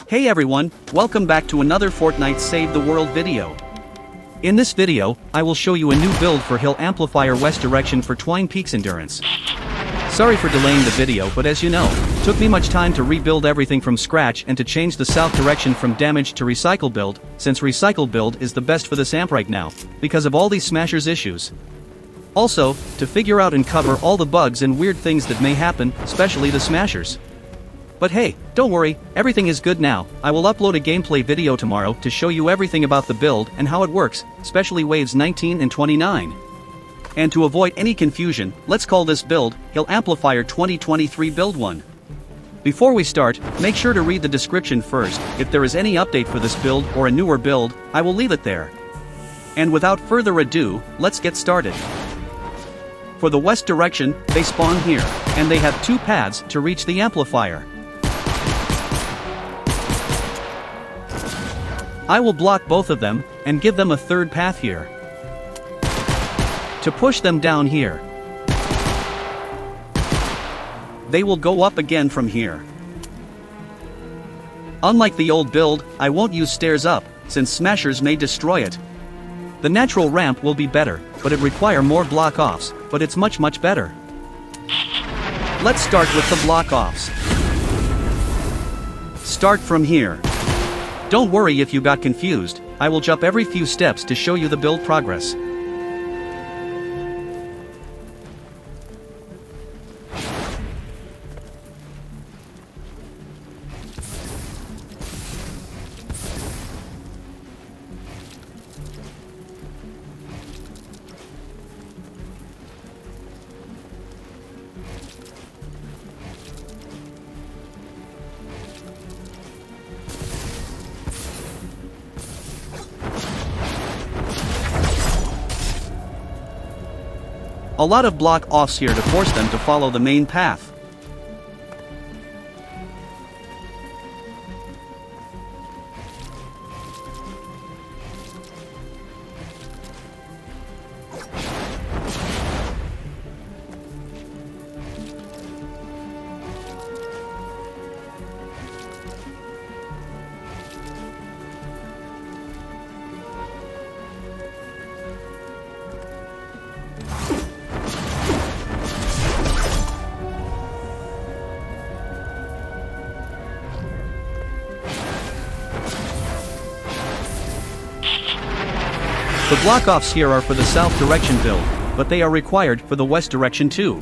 Hey everyone, welcome back to another Fortnite Save the World video. In this video, I will show you a new build for Hill Amplifier West Direction for Twine Peaks Endurance. Sorry for delaying the video, but as you know, took me much time to rebuild everything from scratch and to change the south direction from damaged to recycle build, since recycle build is the best for this amp right now, because of all these smashers issues. Also, to figure out and cover all the bugs and weird things that may happen, especially the smashers. But hey, don't worry, everything is good now. I will upload a gameplay video tomorrow to show you everything about the build and how it works, especially waves 19 and 29. And to avoid any confusion, let's call this build, Hill Amplifier 2023 Build 1. Before we start, make sure to read the description first. If there is any update for this build or a newer build, I will leave it there. And without further ado, let's get started. For the west direction, they spawn here, and they have two paths to reach the amplifier. I will block both of them, and give them a third path here. To push them down here. They will go up again from here. Unlike the old build, I won't use stairs up, since smashers may destroy it. The natural ramp will be better, but it require more block-offs, but it's much better. Let's start with the block-offs. Start from here. Don't worry if you got confused, I will jump every few steps to show you the build progress. A lot of block-offs here to force them to follow the main path. The block-offs here are for the south direction build, but they are required for the west direction too.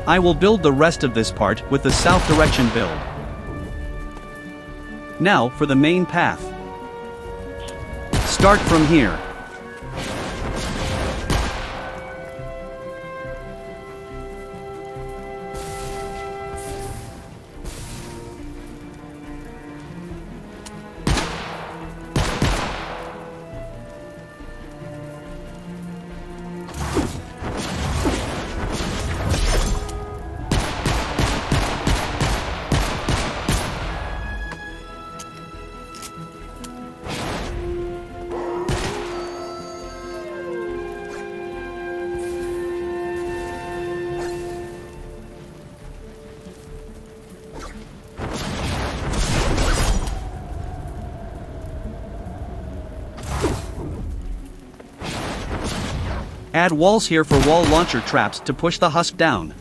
I will build the rest of this part with the south direction build. Now for the main path. Start from here. Add walls here for wall launcher traps to push the husk down.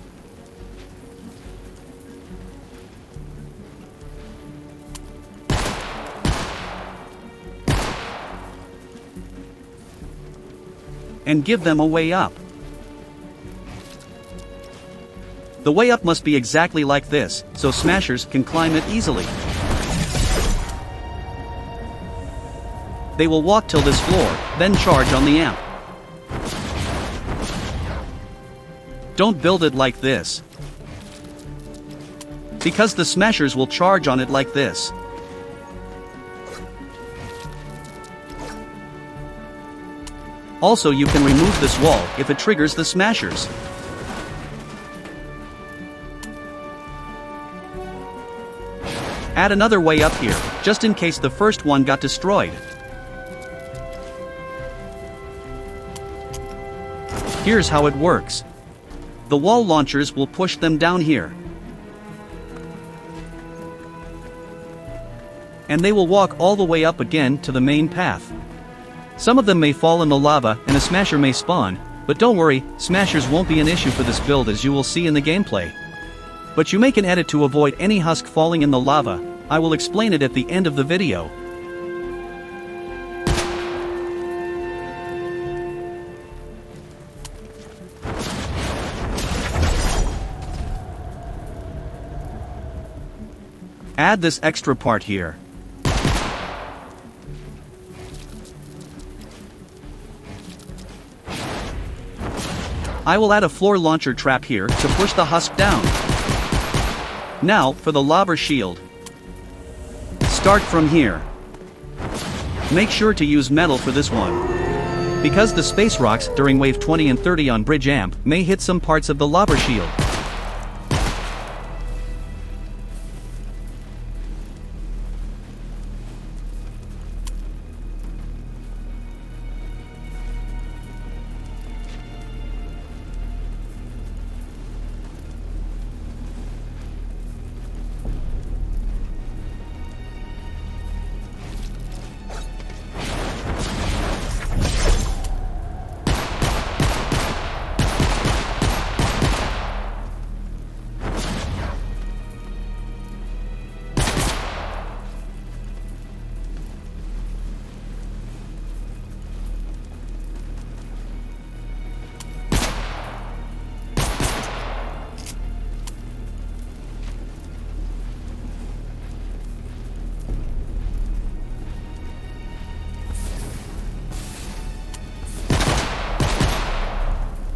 And give them a way up. The way up must be exactly like this, so smashers can climb it easily. They will walk till this floor, then charge on the amp. Don't build it like this, because the smashers will charge on it like this. Also, you can remove this wall if it triggers the smashers. Add another way up here, just in case the first one got destroyed. Here's how it works. The wall launchers will push them down here. And they will walk all the way up again to the main path. Some of them may fall in the lava and a smasher may spawn, but don't worry, smashers won't be an issue for this build as you will see in the gameplay. But you make an edit to avoid any husk falling in the lava. I will explain it at the end of the video. Add this extra part here. I will add a floor launcher trap here to push the husk down. Now, for the lobber shield. Start from here. Make sure to use metal for this one, because the space rocks during wave 20 and 30 on bridge amp may hit some parts of the lobber shield.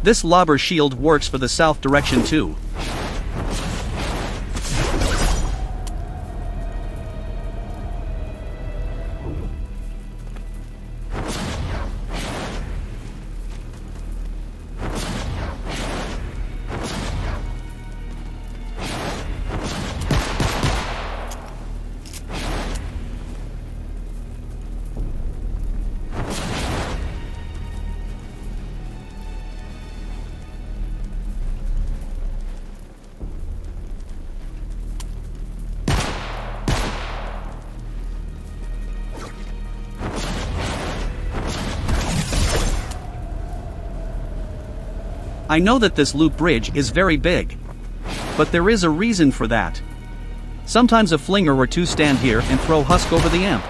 This lobber shield works for the south direction too. I know that this loop bridge is very big, but there is a reason for that. Sometimes a flinger or two stand here and throw husk over the amp.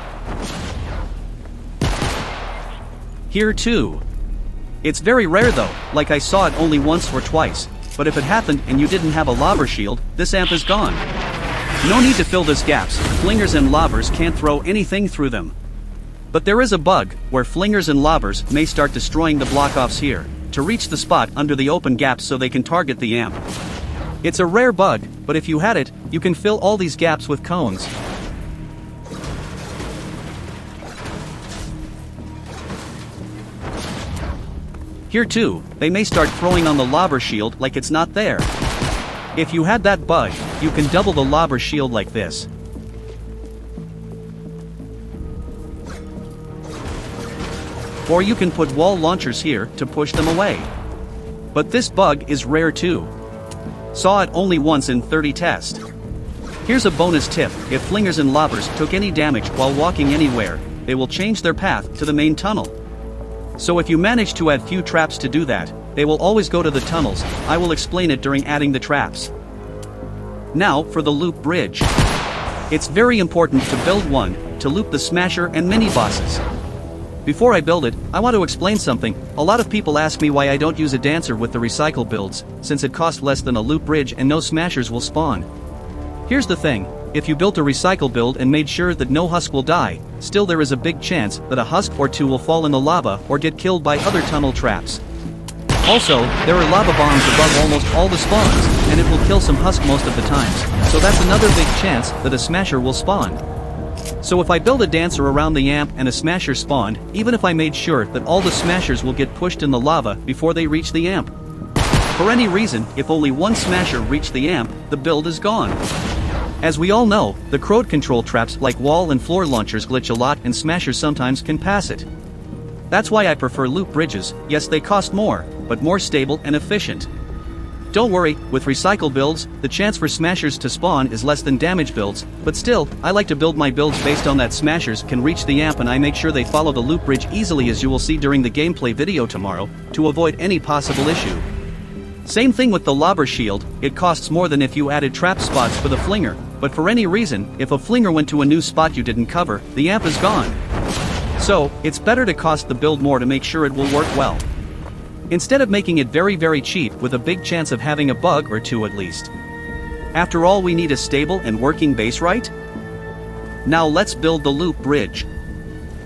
Here too. It's very rare though, like I saw it only once or twice, but if it happened and you didn't have a lobber shield, this amp is gone. No need to fill this gaps, flingers and lobbers can't throw anything through them. But there is a bug, where flingers and lobbers may start destroying the block-offs here, to reach the spot under the open gaps so they can target the amp. It's a rare bug, but if you had it, you can fill all these gaps with cones. Here too, they may start throwing on the lobber shield like it's not there. If you had that bug, you can double the lobber shield like this. Or you can put wall launchers here to push them away. But this bug is rare too. Saw it only once in 30 tests. Here's a bonus tip: if flingers and lobbers took any damage while walking anywhere, they will change their path to the main tunnel. So if you manage to add few traps to do that, they will always go to the tunnels. I will explain it during adding the traps. Now for the loop bridge. It's very important to build one, to loop the smasher and mini bosses. Before I build it, I want to explain something. A lot of people ask me why I don't use a dancer with the recycle builds, since it costs less than a loop bridge and no smashers will spawn. Here's the thing, if you built a recycle build and made sure that no husk will die, still there is a big chance that a husk or two will fall in the lava or get killed by other tunnel traps. Also, there are lava bombs above almost all the spawns, and it will kill some husk most of the times, so that's another big chance that a smasher will spawn. So if I build a dancer around the amp and a smasher spawned, even if I made sure that all the smashers will get pushed in the lava before they reach the amp. For any reason, if only one smasher reached the amp, the build is gone. As we all know, the crowd control traps like wall and floor launchers glitch a lot and smashers sometimes can pass it. That's why I prefer loop bridges. Yes, they cost more, but more stable and efficient. Don't worry, with recycle builds, the chance for smashers to spawn is less than damage builds, but still, I like to build my builds based on that smashers can reach the amp and I make sure they follow the loop bridge easily, as you will see during the gameplay video tomorrow, to avoid any possible issue. Same thing with the lobber shield, it costs more than if you added trap spots for the flinger, but for any reason, if a flinger went to a new spot you didn't cover, the amp is gone. So, it's better to cost the build more to make sure it will work well. Instead of making it very cheap with a big chance of having a bug or two at least. After all, we need a stable and working base, right? Now let's build the loop bridge.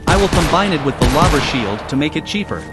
I will combine it with the lobber shield to make it cheaper.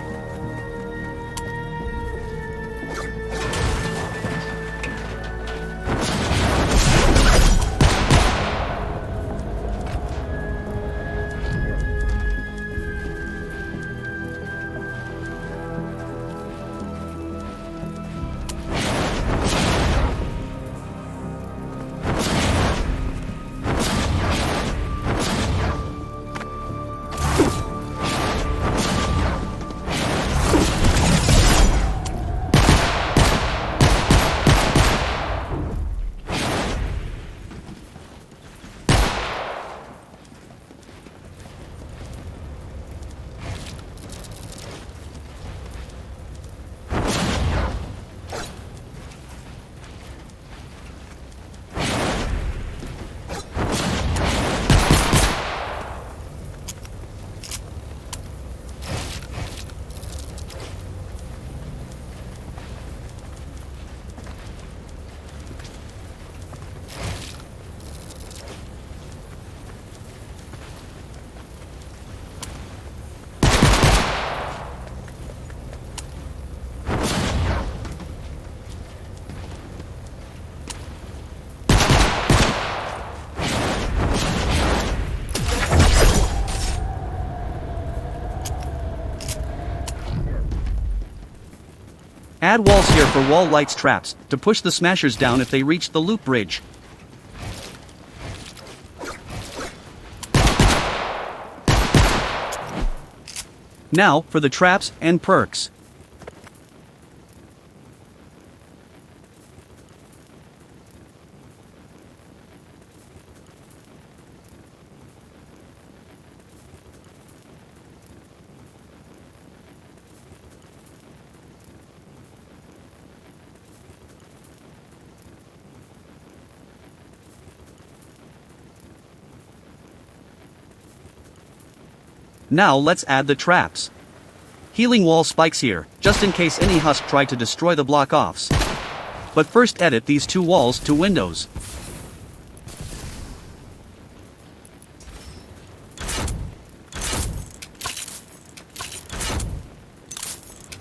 Add walls here for wall lights traps, to push the smashers down if they reach the loop bridge. Now, for the traps and perks. Now let's add the traps. Healing wall spikes here, just in case any husk try to destroy the block-offs. But first edit these two walls to windows.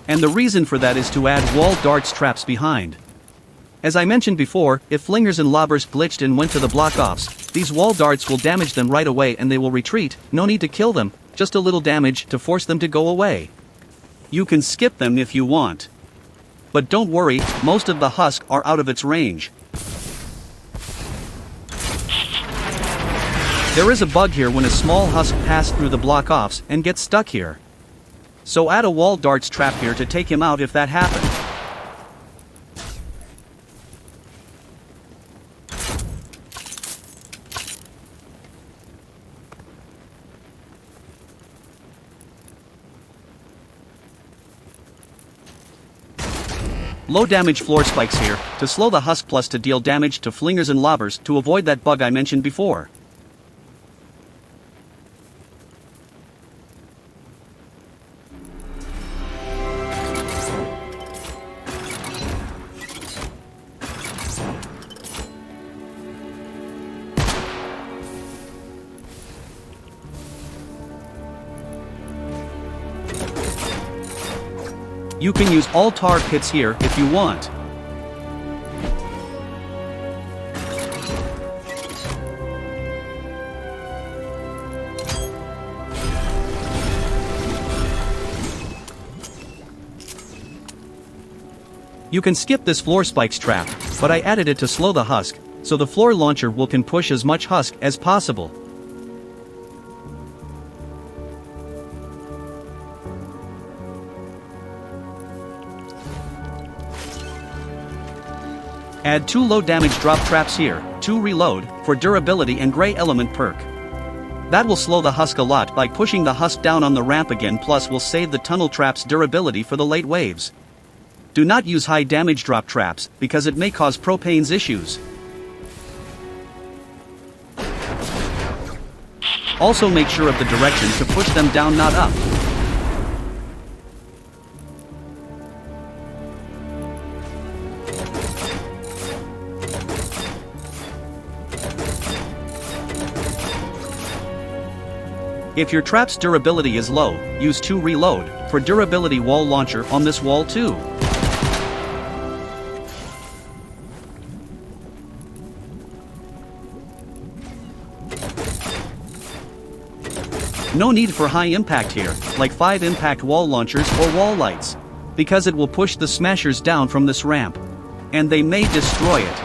And the reason for that is to add wall darts traps behind. As I mentioned before, if flingers and lobbers glitched and went to the block-offs, these wall darts will damage them right away and they will retreat. No need to kill them, just a little damage to force them to go away. You can skip them if you want. But don't worry, most of the husk are out of its range. There is a bug here when a small husk passes through the block-offs and gets stuck here. So add a wall darts trap here to take him out if that happens. Low damage floor spikes here, to slow the husk plus to deal damage to flingers and lobbers to avoid that bug I mentioned before. You can use all tar pits here if you want. You can skip this floor spikes trap, but I added it to slow the husk, so the floor launcher can push as much husk as possible. Add 2 low damage drop traps here, 2 reload, for durability and gray element perk. That will slow the husk a lot by pushing the husk down on the ramp again, plus will save the tunnel traps durability for the late waves. Do not use high damage drop traps, because it may cause propane's issues. Also make sure of the direction to push them down, not up. If your trap's durability is low, use 2 reload, for durability wall launcher on this wall too. No need for high impact here, like 5 impact wall launchers or wall lights, because it will push the smashers down from this ramp. And they may destroy it.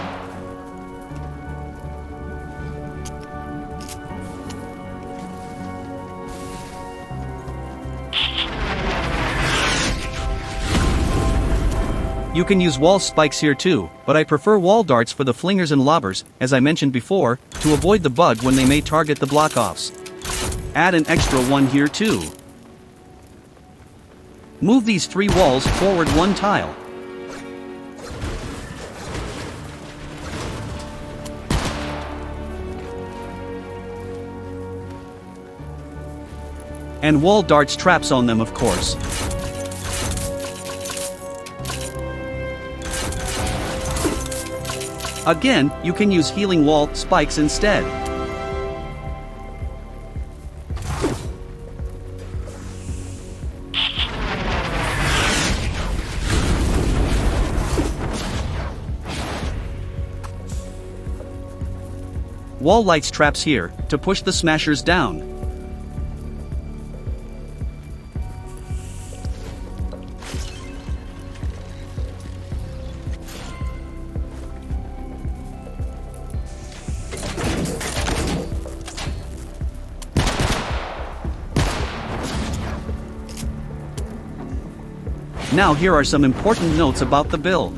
You can use wall spikes here too, but I prefer wall darts for the flingers and lobbers, as I mentioned before, to avoid the bug when they may target the block-offs. Add an extra one here too. Move these 3 walls forward 1 tile. And wall darts traps on them, of course. Again, you can use healing wall spikes instead. Wall lights traps here, to push the smashers down. Now here are some important notes about the build.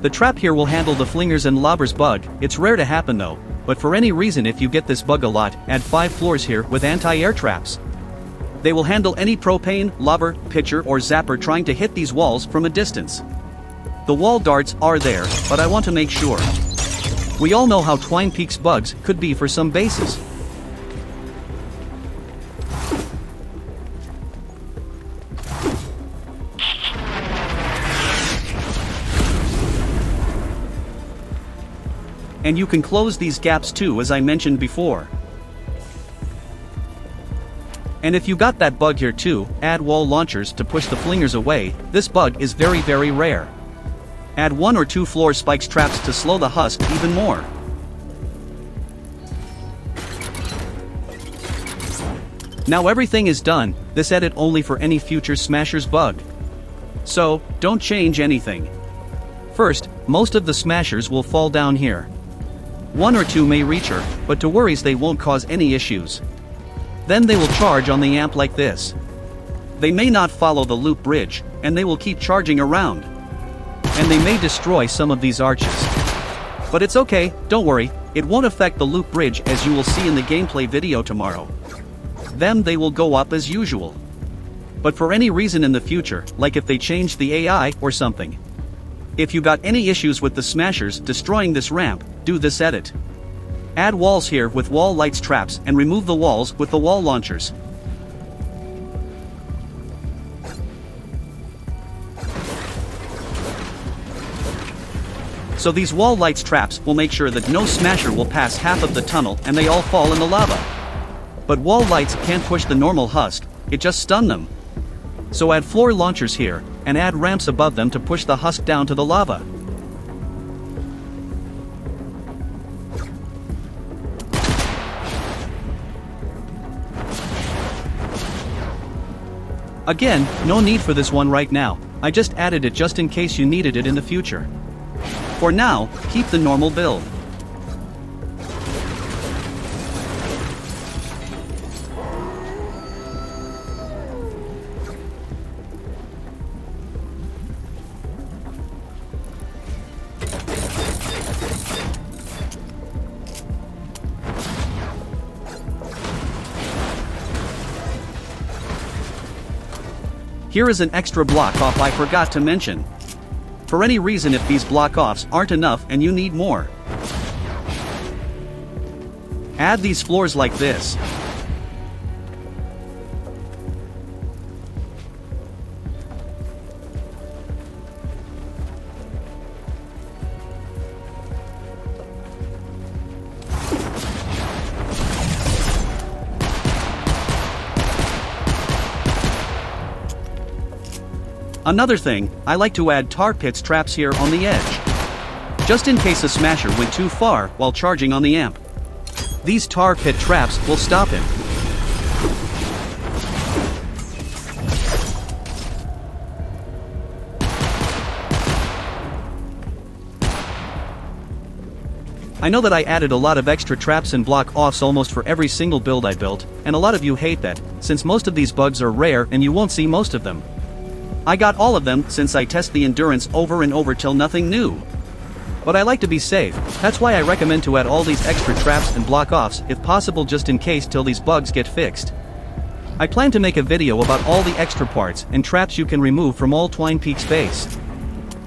The trap here will handle the flingers and lobbers bug. It's rare to happen though, but for any reason if you get this bug a lot, add 5 floors here with anti-air traps. They will handle any propane, lobber, pitcher or zapper trying to hit these walls from a distance. The wall darts are there, but I want to make sure. We all know how Twine Peaks bugs could be for some bases. And you can close these gaps too, as I mentioned before. And if you got that bug here too, add wall launchers to push the flingers away. This bug is very rare. Add 1 or 2 floor spikes traps to slow the husk even more. Now everything is done, this edit only for any future smashers bug. So, don't change anything. First, most of the smashers will fall down here. 1 or 2 may reach her, but to worries they won't cause any issues. Then they will charge on the amp like this. They may not follow the loop bridge, and they will keep charging around. And they may destroy some of these arches. But it's okay, don't worry, it won't affect the loop bridge as you will see in the gameplay video tomorrow. They will go up as usual. But for any reason in the future, like if they change the AI or something, If you got any issues with the smashers destroying this ramp, do this edit. Add walls here with wall lights traps and remove the walls with the wall launchers. So these wall lights traps will make sure that no smasher will pass half of the tunnel and they all fall in the lava. But wall lights can't push the normal husk, it just stun them. So add floor launchers here, and add ramps above them to push the husk down to the lava. Again, no need for this one right now, I just added it just in case you needed it in the future. For now, keep the normal build. Here is an extra block off I forgot to mention. For any reason if these block offs aren't enough and you need more, add these floors like this. Another thing, I like to add tar pits traps here on the edge, just in case a smasher went too far while charging on the amp. These tar pit traps will stop him. I know that I added a lot of extra traps and block offs almost for every single build I built, and a lot of you hate that, since most of these bugs are rare and you won't see most of them. I got all of them since I test the endurance over and over till nothing new. But I like to be safe, that's why I recommend to add all these extra traps and block offs if possible just in case till these bugs get fixed. I plan to make a video about all the extra parts and traps you can remove from all Twine Peaks base.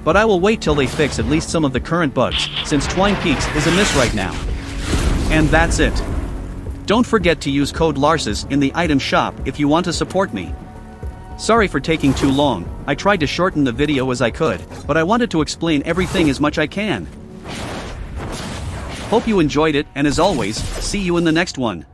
But I will wait till they fix at least some of the current bugs, since Twine Peaks is a miss right now. And that's it. Don't forget to use code Larsis in the item shop if you want to support me. Sorry for taking too long, I tried to shorten the video as I could, but I wanted to explain everything as much I can. Hope you enjoyed it and as always, see you in the next one.